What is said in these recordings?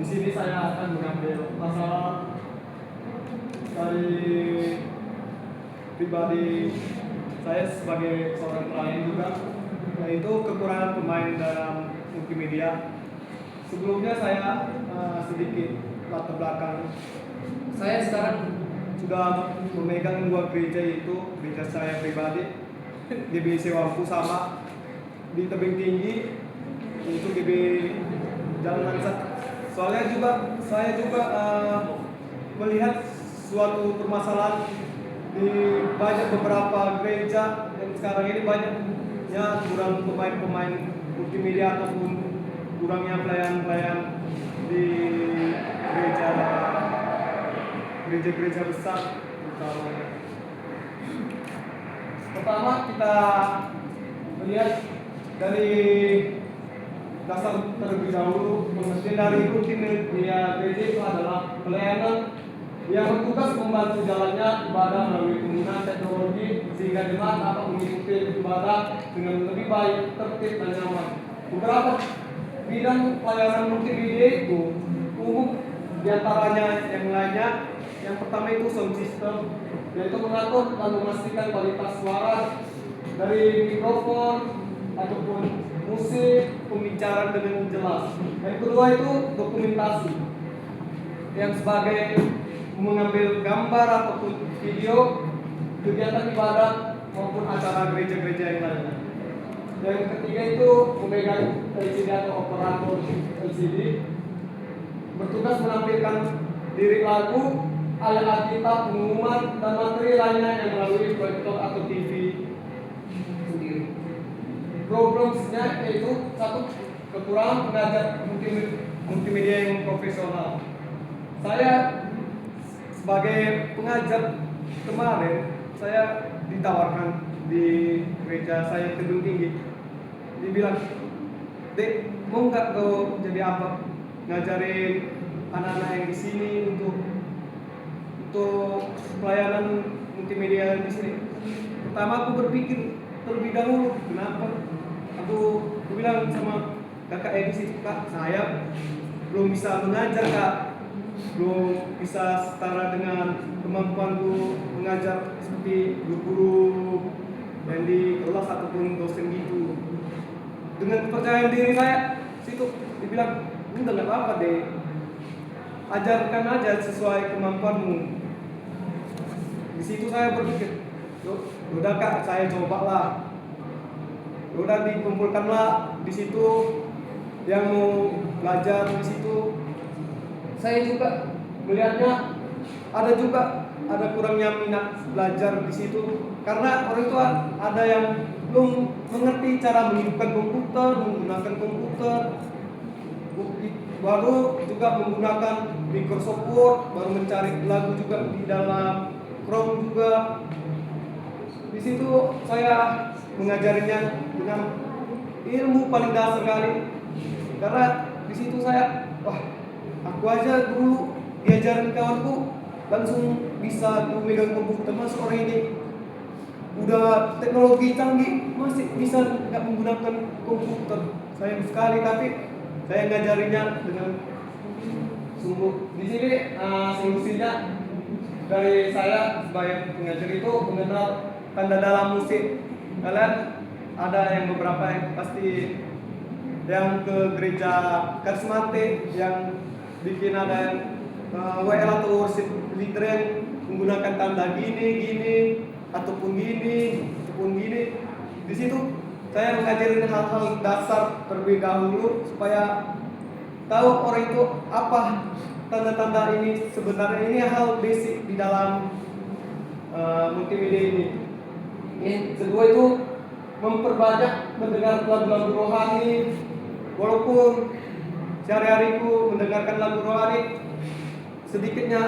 sini saya akan mengambil masalah dari pribadi saya sebagai seorang pelayan juga, yaitu kekurangan pemain dalam multimedia. Sebelumnya saya sedikit latar belakang. Saya sekarang sudah memegang dua gereja, yaitu gereja saya pribadi GBI Sewampu sama di Tebing Tinggi, yaitu GBI Jalan Langsat. Soalnya saya juga melihat suatu permasalahan di banyak beberapa gereja yang sekarang ini banyaknya kurang pemain-pemain multimedia ataupun kurangnya pelayan-pelayan di gereja-gereja besar utamanya. Pertama kita melihat dari dasar terlebih dahulu. Pengertian dari multimedia gereja itu adalah pelayanan yang bertugas membantu jalannya ibadah melalui penggunaan teknologi sehingga jemaat dapat mengikuti ibadah dengan lebih baik, tertib dan nyaman. Beberapa bidang pelayanan multimedia itu umum, diantaranya yang lainnya. Yang pertama itu sound system, yaitu mengatur dan memastikan kualitas suara dari mikrofon ataupun musik, pembicaraan dengan jelas. Yang kedua itu dokumentasi, yang sebagai mengambil gambar ataupun video kegiatan ibadah maupun acara gereja-gereja yang lainnya. Yang ketiga itu memegang LCD atau operator LCD, bertugas menampilkan lirik lagu, ayat Alkitab, pengumuman dan materi lainnya yang melalui proyektor atau TV sendiri. Problemnya yaitu satu, kekurangan pengajar multimedia yang profesional. Saya sebagai pengajar kemarin, saya ditawarkan di gereja saya Tebing Tinggi. Dibilang, "Dek, mau nggak kau jadi apa? Ngajarin anak-anak yang di sini untuk pelayanan multimedia di sini." Pertama aku berpikir terlebih dahulu, kenapa? Aku bilang sama kakak Edisi, "Kak, saya belum bisa mengajar, Kak. Belum bisa setara dengan kemampuanku mengajar seperti guru yang di kelas ataupun dosen gitu." Dengan kepercayaan diri saya, situ dibilang, "Udah nggak apa-apa deh, ajarkan aja sesuai kemampuanmu." Di situ saya berpikir, udah Kak, saya cobalah. Udah dikumpulkanlah di situ yang mau belajar di situ. Saya juga melihatnya ada kurangnya minat belajar di situ karena orang tua ada yang belum mengerti cara menghidupkan komputer, menggunakan komputer, baru juga menggunakan Microsoft Word, baru mencari lagu juga di dalam Chrome juga. Di situ saya mengajarinya dengan ilmu paling dasar sekali, karena di situ saya, aku aja dulu diajarin kawanku langsung bisa memegang komputer, masuk orang ini udah teknologi canggih masih bisa nggak menggunakan komputer. Sayang sekali, tapi saya ngajarinya dengan sungguh. Di sini solusinya dari saya sebagai pengajar itu mengenal tanda dalam musik. Kalian ada yang beberapa yang pasti yang ke gereja karismatik yang bikin ada yang WL atau worship leader yang menggunakan tanda gini ataupun gini. Di situ saya mengajarin hal-hal dasar terlebih dahulu supaya tahu orang itu apa tanda-tanda ini. Sebenarnya ini hal basic di dalam multimedia ini. Yang kedua itu memperbanyak mendengar lagu-lagu rohani. Walaupun sehari-hariku mendengarkan lagu rohani, sedikitnya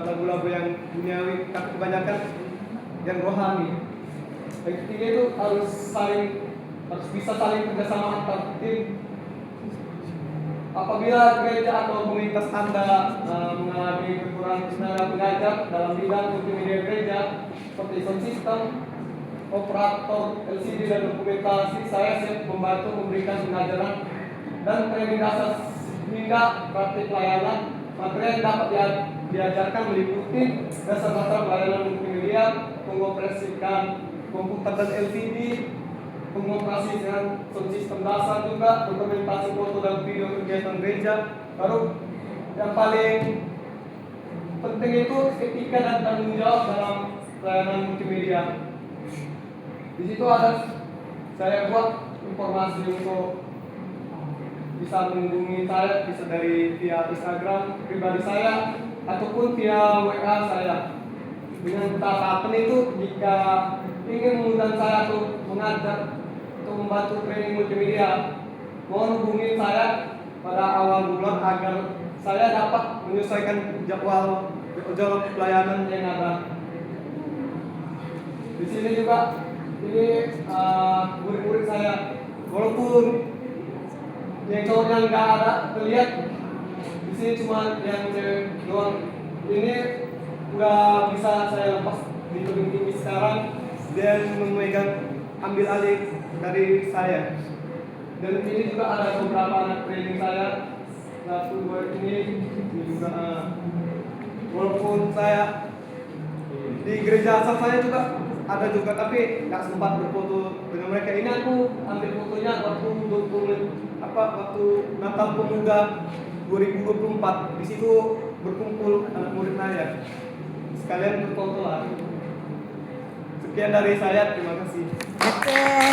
lagu-lagu yang duniawi, tapi kebanyakan yang rohani. Yang ketiga itu harus bisa saling kerjasama antar tim. Apabila gereja atau komunitas Anda mengalami kekurangan tenaga pengajar dalam bidang multimedia gereja seperti sound system, operator LCD dan dokumentasi, saya siap membantu memberikan pengajaran dan training dasar hingga praktik pelayanan. Materi yang dapat diajarkan meliputi dasar-dasar pelayanan multimedia, mengoperasikan komputer dan LCD, mengoperasikan sound system dasar juga, dokumentasi foto dan video kegiatan gereja. Baru yang paling penting itu etika dan tanggung jawab dalam pelayanan multimedia. Di situ ada saya buat informasi untuk bisa menghubungi saya, bisa dari via Instagram pribadi saya ataupun via WA saya. Dengan tahapan itu, jika ingin mengundang saya untuk mengajar atau membantu training multimedia, mohon hubungi saya pada awal bulan agar saya dapat menyesuaikan jadwal pelayanan yang ada. Di sini juga ini murid-murid saya, walaupun yang cowoknya nggak ada terlihat, di sini cuma yang cewek doang. Ini nggak bisa saya lepas di gedung tinggi sekarang dan memegang ambil alih dari saya. Dan ini juga ada beberapa anak training saya, satu dua ini juga walaupun saya di gereja asal saya juga ada juga, tapi nggak sempat berfoto dengan mereka. Ini aku ambil fotonya waktu waktu Natal Pemuda 2024. Di situ berkumpul anak murid saya. Sekalian berfoto lah. Sekian dari saya, terima kasih. Oke.